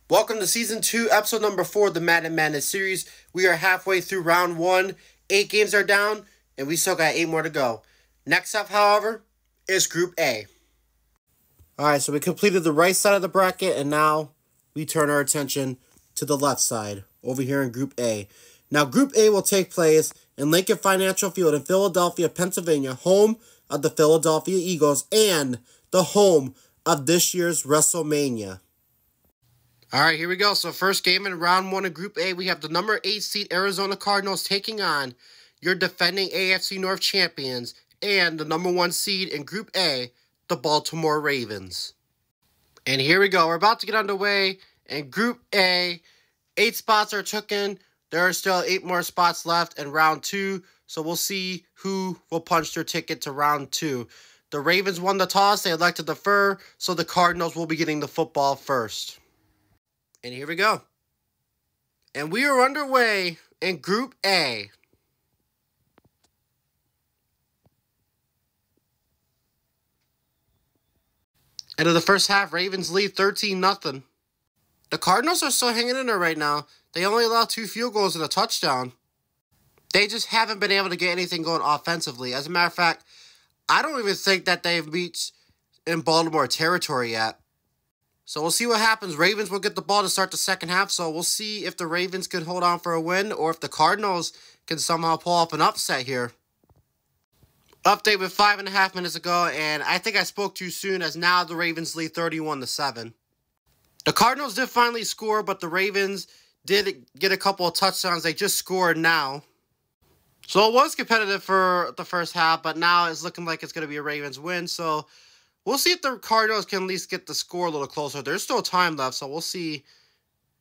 Welcome to Season 2, Episode number 4 of the Madden Madness series. We are halfway through Round 1. 8 games are down, and we still got 8 more to go. Next up, however, is Group A. Alright, so we completed the right side of the bracket, and now we turn our attention to the left side, over here in Group A. Now, Group A will take place in Lincoln Financial Field in Philadelphia, Pennsylvania, home of the Philadelphia Eagles, and the home of this year's WrestleMania. Alright, here we go. So first game in round 1 of Group A, we have the number 8 seed Arizona Cardinals taking on your defending AFC North champions and the number 1 seed in Group A, the Baltimore Ravens. And here we go. We're about to get underway in Group A. 8 spots are taken. There are still 8 more spots left in round 2, so we'll see who will punch their ticket to round 2. The Ravens won the toss. They elected to defer, so the Cardinals will be getting the football first. And here we go. And we are underway in Group A. End of the first half, Ravens lead 13-0. The Cardinals are still hanging in there right now. They only allow 2 field goals and a touchdown. They just haven't been able to get anything going offensively. As a matter of fact, I don't even think that they've reached in Baltimore territory yet. So we'll see what happens. Ravens will get the ball to start the second half, so we'll see if the Ravens can hold on for a win or if the Cardinals can somehow pull off an upset here. Update with 5.5 minutes ago, and I think I spoke too soon as now the Ravens lead 31-7. The Cardinals did finally score, but the Ravens did get a couple of touchdowns. They just scored now. So it was competitive for the first half, but now it's looking like it's going to be a Ravens win, so we'll see if the Cardinals can at least get the score a little closer. There's still time left, so we'll see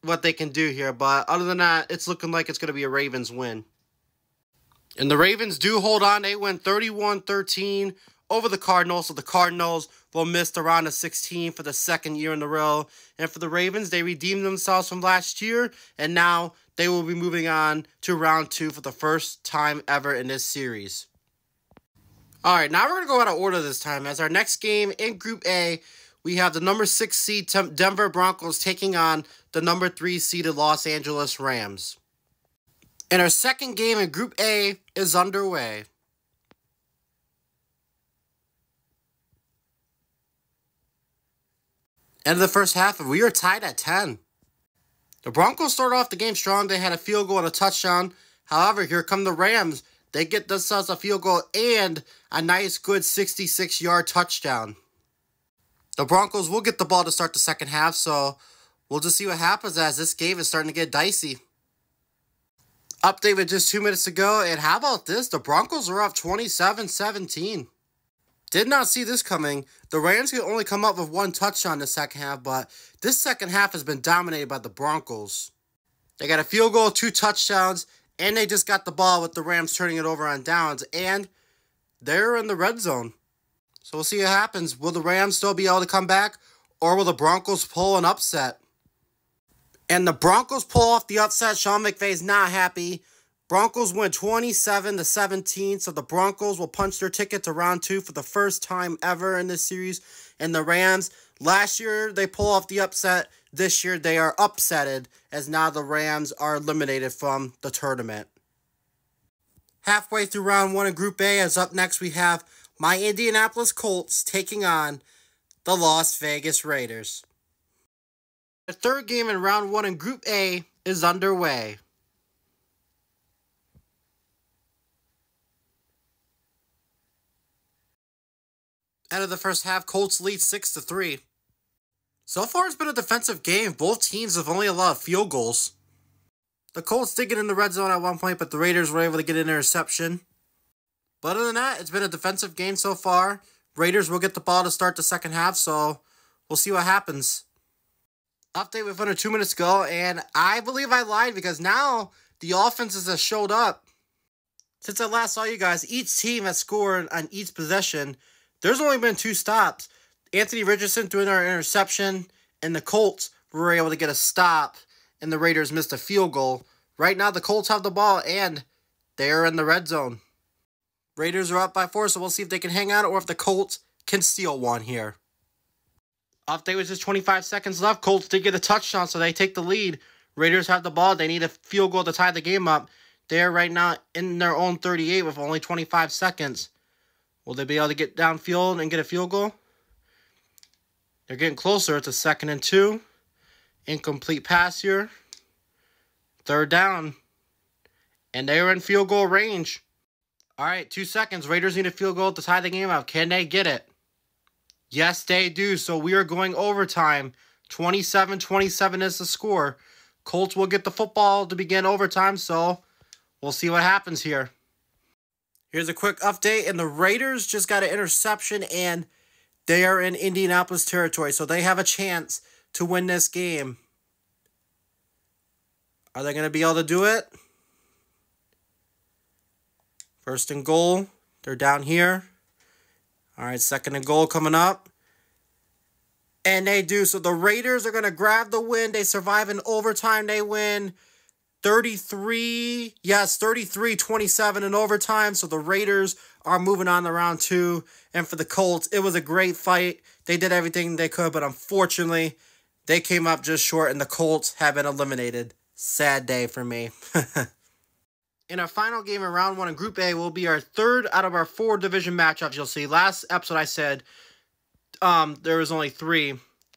what they can do here. But other than that, it's looking like it's going to be a Ravens win. And the Ravens do hold on. They win 31-13 over the Cardinals. So the Cardinals will miss the round of 16 for the second year in a row. And for the Ravens, they redeemed themselves from last year. And now they will be moving on to round 2 for the first time ever in this series. Alright, now we're going to go out of order this time. As our next game in Group A, we have the number 6 seed Denver Broncos taking on the number 3 seeded Los Angeles Rams. And our second game in Group A is underway. End of the first half, and we are tied at 10. The Broncos started off the game strong. They had a field goal and a touchdown. However, here come the Rams. They get themselves a field goal and a nice, good 66-yard touchdown. The Broncos will get the ball to start the second half, so we'll just see what happens as this game is starting to get dicey. Update with just 2 minutes ago, and how about this? The Broncos are up 27-17. Did not see this coming. The Rams could only come up with 1 touchdown in the second half, but this second half has been dominated by the Broncos. They got a field goal, 2 touchdowns, and they just got the ball with the Rams turning it over on downs, and they're in the red zone. So we'll see what happens. Will the Rams still be able to come back, or will the Broncos pull an upset? And the Broncos pull off the upset. Sean McVay's not happy. Broncos win 27-17, so the Broncos will punch their ticket to round 2 for the first time ever in this series. And the Rams, last year they pull off the upset. This year they are upsetted as now the Rams are eliminated from the tournament. Halfway through round 1 in Group A, as up next we have my Indianapolis Colts taking on the Las Vegas Raiders. The third game in round 1 in Group A is underway. End of the first half, Colts lead 6-3. So far, it's been a defensive game. Both teams have only allowed field goals. The Colts did get in the red zone at one point, but the Raiders were able to get an interception. But other than that, it's been a defensive game so far. Raiders will get the ball to start the second half, so we'll see what happens. Update with under 2 minutes ago, and I believe I lied because now the offenses have showed up. Since I last saw you guys, each team has scored on each possession. There's only been 2 stops. Anthony Richardson threw in our interception, and the Colts were able to get a stop, and the Raiders missed a field goal. Right now, the Colts have the ball, and they're in the red zone. Raiders are up by 4, so we'll see if they can hang on or if the Colts can steal one here. Off day was just 25 seconds left. Colts did get a touchdown, so they take the lead. Raiders have the ball. They need a field goal to tie the game up. They're right now in their own 38 with only 25 seconds. Will they be able to get downfield and get a field goal? They're getting closer. It's a 2nd and 2. Incomplete pass here. 3rd down. And they are in field goal range. All right, 2 seconds. Raiders need a field goal to tie the game up. Can they get it? Yes, they do. So we are going overtime. 27-27 is the score. Colts will get the football to begin overtime, so we'll see what happens here. Here's a quick update, and the Raiders just got an interception, and they are in Indianapolis territory, so they have a chance to win this game. Are they going to be able to do it? 1st and goal. They're down here. All right, 2nd and goal coming up. And they do. So the Raiders are going to grab the win. They survive in overtime. They win 33-27 in overtime. So the Raiders are moving on to round 2. And for the Colts, it was a great fight. They did everything they could, but unfortunately, they came up just short, and the Colts have been eliminated. Sad day for me. In our final game in round 1 in Group A will be our 3rd out of our 4 division matchups. You'll see last episode I said there was only 3.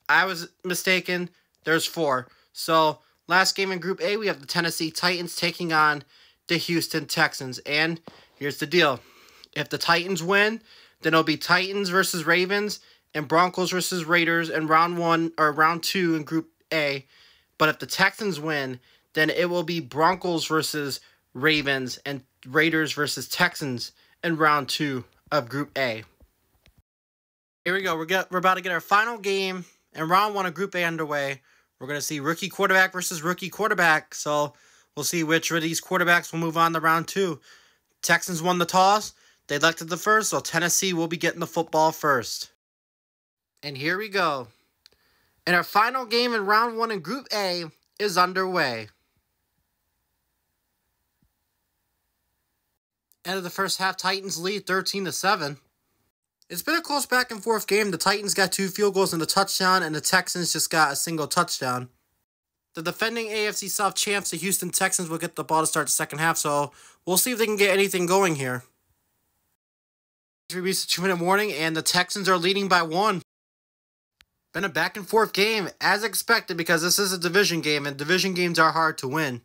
I was mistaken. There's 4. So last game in Group A, we have the Tennessee Titans taking on the Houston Texans. And here's the deal. If the Titans win, then it'll be Titans versus Ravens and Broncos versus Raiders in round 1 or round 2 in Group A. But if the Texans win, then it will be Broncos versus Ravens and Raiders versus Texans in round 2 of Group A. Here we go. We're about to get our final game in round 1 of Group A underway. We're going to see rookie quarterback versus rookie quarterback. So we'll see which of these quarterbacks will move on to round 2. Texans won the toss. They elected the first, so Tennessee will be getting the football first. And here we go. And our final game in round 1 in Group A is underway. End of the first half, Titans lead 13-7. It's been a close back and forth game. The Titans got 2 field goals and a touchdown, and the Texans just got a single touchdown. The defending AFC South champs, the Houston Texans, will get the ball to start the second half, so we'll see if they can get anything going here. We reached the 2-minute warning, and the Texans are leading by 1. Been a back and forth game, as expected, because this is a division game, and division games are hard to win.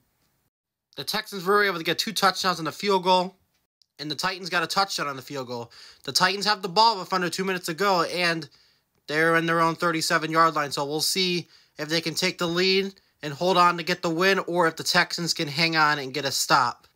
The Texans were able to get 2 touchdowns and a field goal. And the Titans got a touchdown on the field goal. The Titans have the ball with under 2 minutes to go, and they're in their own 37-yard line. So we'll see if they can take the lead and hold on to get the win, or if the Texans can hang on and get a stop.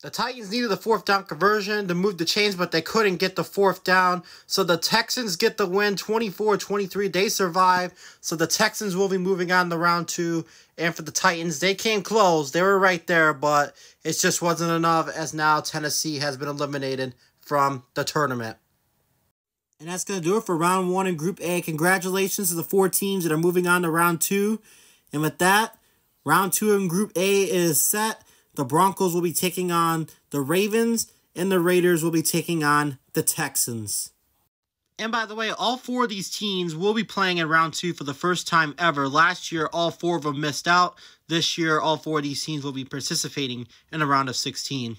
The Titans needed the 4th down conversion to move the chains, but they couldn't get the 4th down. So the Texans get the win, 24-23. They survive. So the Texans will be moving on to round 2. And for the Titans, they came close. They were right there, but it just wasn't enough, as now Tennessee has been eliminated from the tournament. And that's going to do it for round 1 in Group A. Congratulations to the 4 teams that are moving on to round 2. And with that, round 2 in Group A is set. The Broncos will be taking on the Ravens, and the Raiders will be taking on the Texans. And by the way, all 4 of these teams will be playing in round 2 for the first time ever. Last year, all 4 of them missed out. This year, all 4 of these teams will be participating in a round of 16.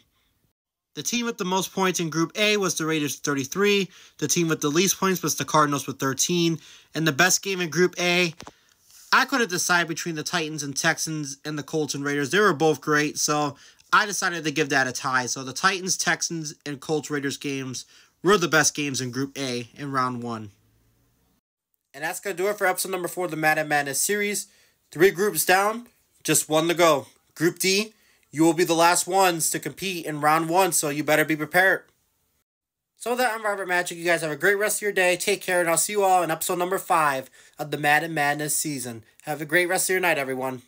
The team with the most points in Group A was the Raiders with 33. The team with the least points was the Cardinals with 13. And the best game in Group A, I couldn't decide between the Titans and Texans and the Colts and Raiders. They were both great, so I decided to give that a tie. So the Titans, Texans, and Colts Raiders games were the best games in Group A in round 1. And that's going to do it for episode number 4 of the Madden Madness series. 3 groups down, just 1 to go. Group D, you will be the last ones to compete in round 1, so you better be prepared. So with that, I'm Robert Magic. You guys have a great rest of your day. Take care, and I'll see you all in episode number 5 of the Madden Madness season. Have a great rest of your night, everyone.